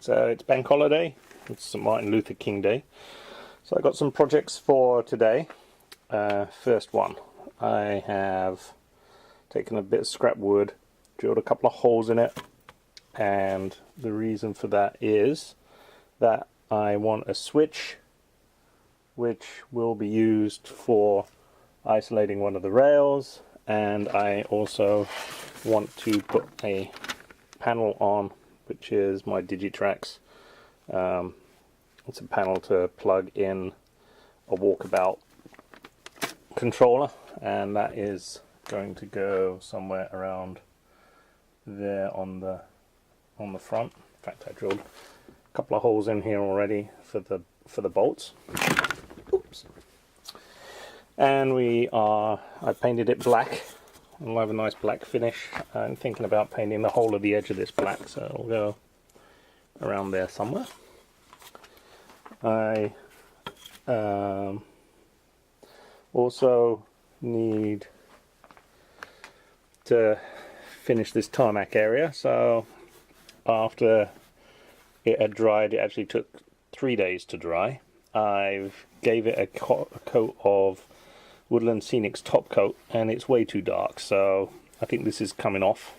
So it's bank holiday, it's St. Martin Luther King Day. So I got some projects for today. First one, I have taken a bit of scrap wood, drilled a couple of holes in it, and the reason for that is that I want a switch which will be used for isolating one of the rails, and I also want to put a panel on, which is my Digitrax. It's a panel to plug in a walkabout controller, and that is going to go somewhere around there on the front. In fact, I drilled a couple of holes in here already for the bolts. Oops. And I painted it black. It'll have a nice black finish. I'm thinking about painting the whole of the edge of this black, so it'll go around there somewhere. I also need to finish this tarmac area, so after it had dried, it actually took 3 days to dry. I gave it a coat of Woodland Scenic's top coat, and it's way too dark, so I think this is coming off,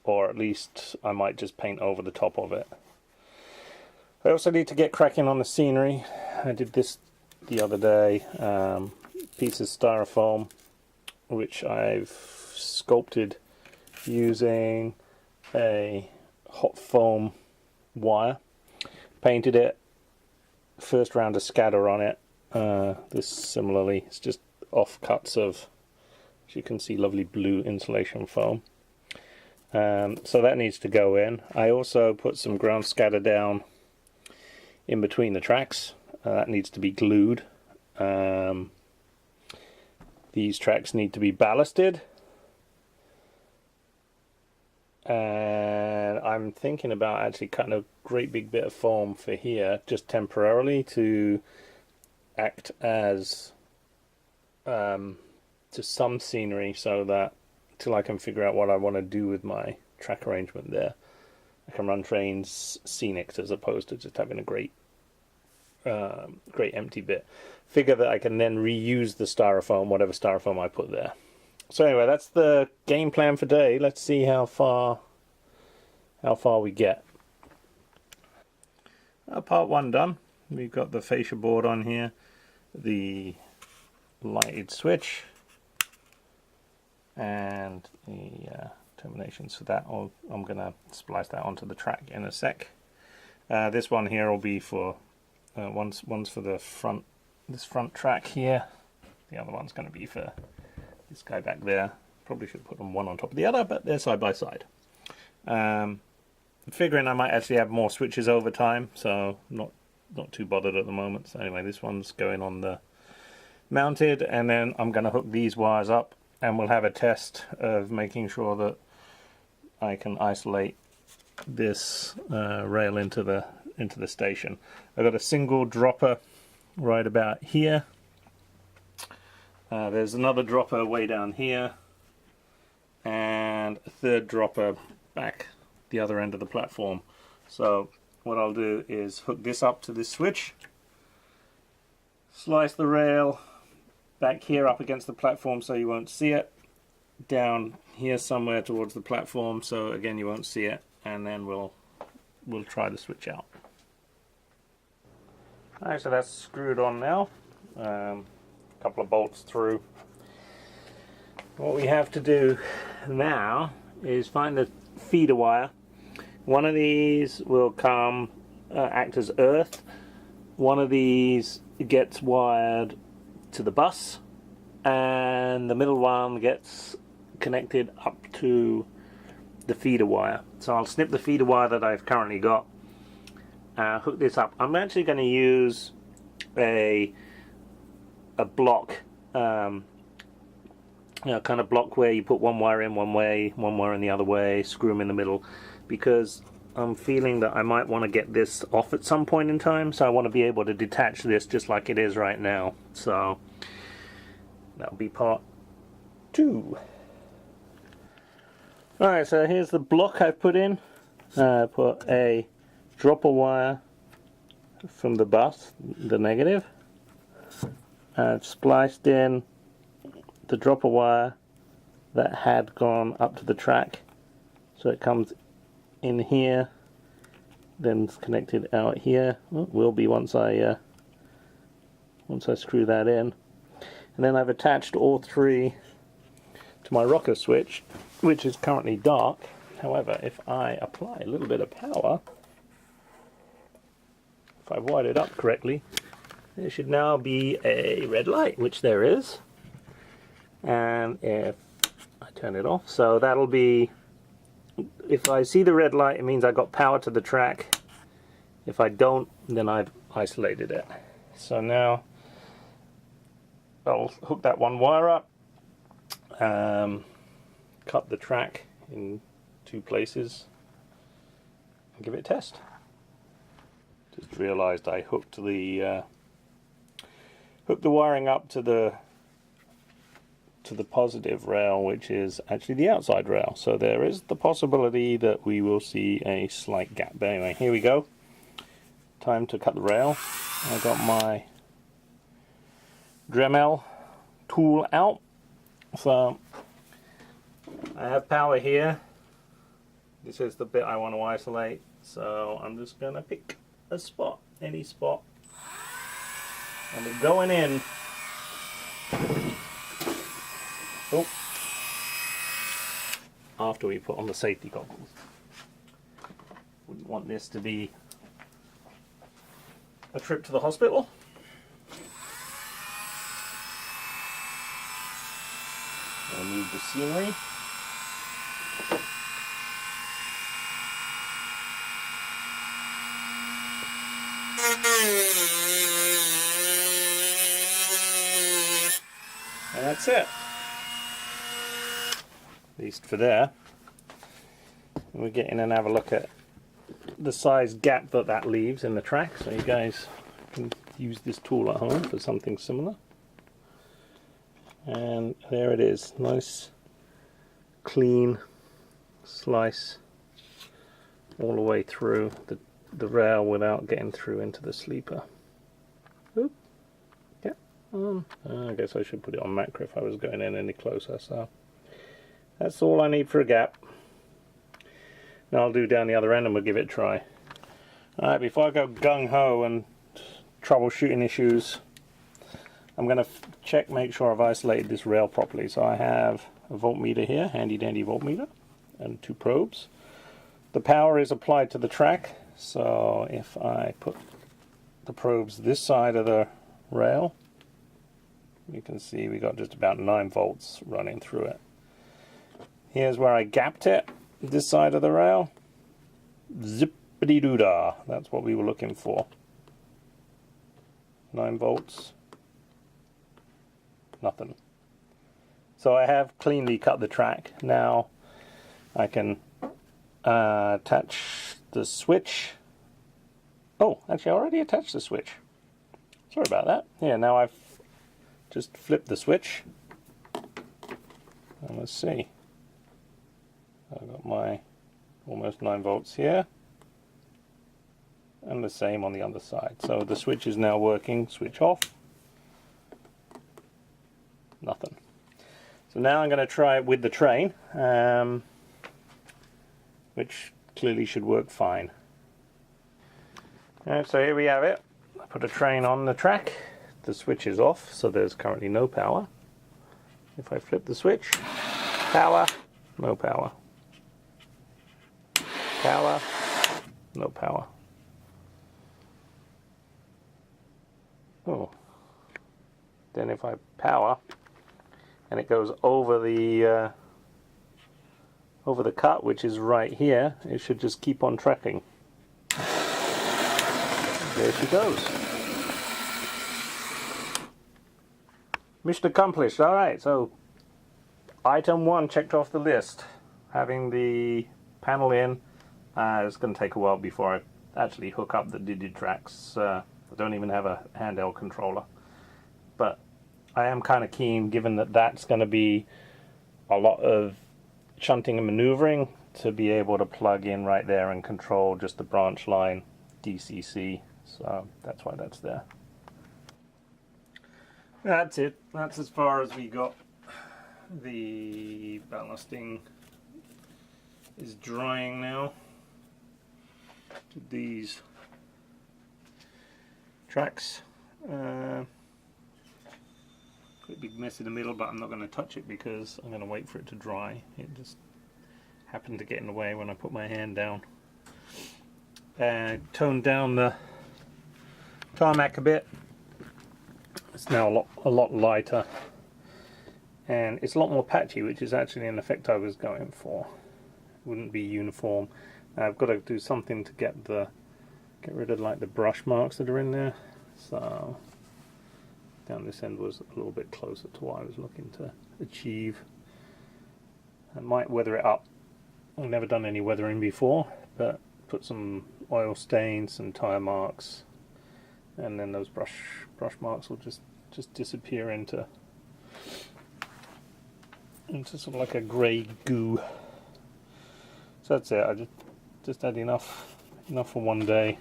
or at least I might just paint over the top of it. I also need to get cracking on the scenery. I did this the other day, piece of styrofoam which I've sculpted using a hot foam wire, painted it, first round of scatter on it. This similarly, it's just offcuts of, as you can see, lovely blue insulation foam. So that needs to go in. I also put some ground scatter down in between the tracks. That needs to be glued. These tracks need to be ballasted. And I'm thinking about actually cutting a great big bit of foam for here, just temporarily, to act as to some scenery, so that till I can figure out what I want to do with my track arrangement there, I can run trains scenic as opposed to just having a great empty bit. Figure that I can then reuse the styrofoam, whatever styrofoam I put there. So anyway, that's the game plan for today. Let's see how far we get. Part one done. We've got the fascia board on here, the lighted switch, and the terminations for that. I'm going to splice that onto the track in a sec. This one here will be for one's for the front, this front track here. The other one's going to be for this guy back there. Probably should put them one on top of the other, but they're side by side. Figuring I might actually have more switches over time, so not too bothered at the moment. So anyway, this one's going on the mounted, and then I'm going to hook these wires up, and we'll have a test of making sure that I can isolate this rail into the station. I've got a single dropper right about here. There's another dropper way down here, and a third dropper back the other end of the platform. So what I'll do is hook this up to this switch, slice the rail back here up against the platform so you won't see it, down here somewhere towards the platform so again you won't see it, and then we'll try the switch out. Alright, so that's screwed on now. Couple of bolts through. What we have to do now is find the feeder wire. One of these will come act as earth. One of these gets wired to the bus, and the middle one gets connected up to the feeder wire. So I'll snip the feeder wire that I've currently got, hook this up. I'm actually going to use a block, kind of block where you put one wire in one way, one wire in the other way, screw them in the middle, because I'm feeling that I might want to get this off at some point in time, so I want to be able to detach this just like it is right now. So that'll be part 2. Alright, so here's the block I've put in. I put a dropper wire from the bus, the negative. I've spliced in the dropper wire that had gone up to the track, so it comes in here, then it's connected out here. Well, it will be once I screw that in. And then I've attached all three to my rocker switch, which is currently dark. However, if I apply a little bit of power, if I wired it up correctly, there should now be a red light, which there is. And if I turn it off, so that'll be, if I see the red light, it means I got power to the track. If I don't, then I've isolated it. So now I'll hook that one wire up, cut the track in 2 places, and give it a test. Just realized I hooked the wiring up to the positive rail, which is actually the outside rail. So there is the possibility that we will see a slight gap. But anyway, here we go. Time to cut the rail. I got my Dremel tool out. So I have power here. This is the bit I want to isolate. So I'm just going to pick a spot, any spot. And we're going in. Oh. After we put on the safety goggles. Wouldn't want this to be a trip to the hospital. I'll move the scenery. And that's it. At least for there. We'll get in and have a look at the size gap that leaves in the track, so you guys can use this tool at home for something similar. And there it is, nice clean slice all the way through the rail without getting through into the sleeper. Oop. Yeah. I guess I should put it on macro if I was going in any closer. So that's all I need for a gap. Now I'll do down the other end and we'll give it a try. Alright, before I go gung-ho and troubleshooting issues, I'm going to check, make sure I've isolated this rail properly. So I have a voltmeter here, handy dandy voltmeter, and 2 probes. The power is applied to the track, so if I put the probes this side of the rail, you can see we got just about 9 volts running through it. Here's where I gapped it, this side of the rail. Zippity-doo-dah, that's what we were looking for. 9 volts. Nothing. So I have cleanly cut the track. Now I can attach the switch. Oh, actually I already attached the switch. Sorry about that. Yeah, now I've just flipped the switch. And let's see. I've got my almost 9 volts here. And the same on the other side. So the switch is now working. Switch off. Nothing. So now I'm going to try it with the train, which clearly should work fine. Alright, so here we have it. I put a train on the track. The switch is off, so there's currently no power. If I flip the switch, power, no power. Power, no power. Oh. Then if I power, and it goes over the cut, which is right here, it should just keep on tracking. There she goes. Mission accomplished. Alright, so item 1 checked off the list. Having the panel in. It's going to take a while before I actually hook up the Digitracks. I don't even have a handheld controller. But I am kind of keen, given that that's going to be a lot of shunting and maneuvering, to be able to plug in right there and control just the branch line DCC, so that's why that's there. That's it. That's as far as we got. The ballasting is drying now. These tracks, got a big mess in the middle, but I'm not going to touch it because I'm going to wait for it to dry. It just happened to get in the way when I put my hand down. Toned down the tarmac a bit. It's now a lot lighter, and it's a lot more patchy, which is actually an effect I was going for. It wouldn't be uniform. I've got to do something to get rid of like the brush marks that are in there. So down this end was a little bit closer to what I was looking to achieve. I might weather it up. I've never done any weathering before, but put some oil stains and tire marks, and then those brush marks will just disappear into sort of like a grey goo. So that's it. I just had enough for one day.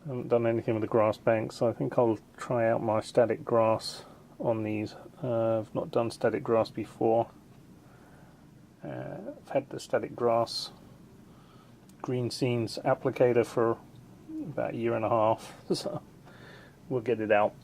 I haven't done anything with the grass banks, so I think I'll try out my static grass on these. I've not done static grass before. I've had the static grass green scenes applicator for about a year and a half, so we'll get it out.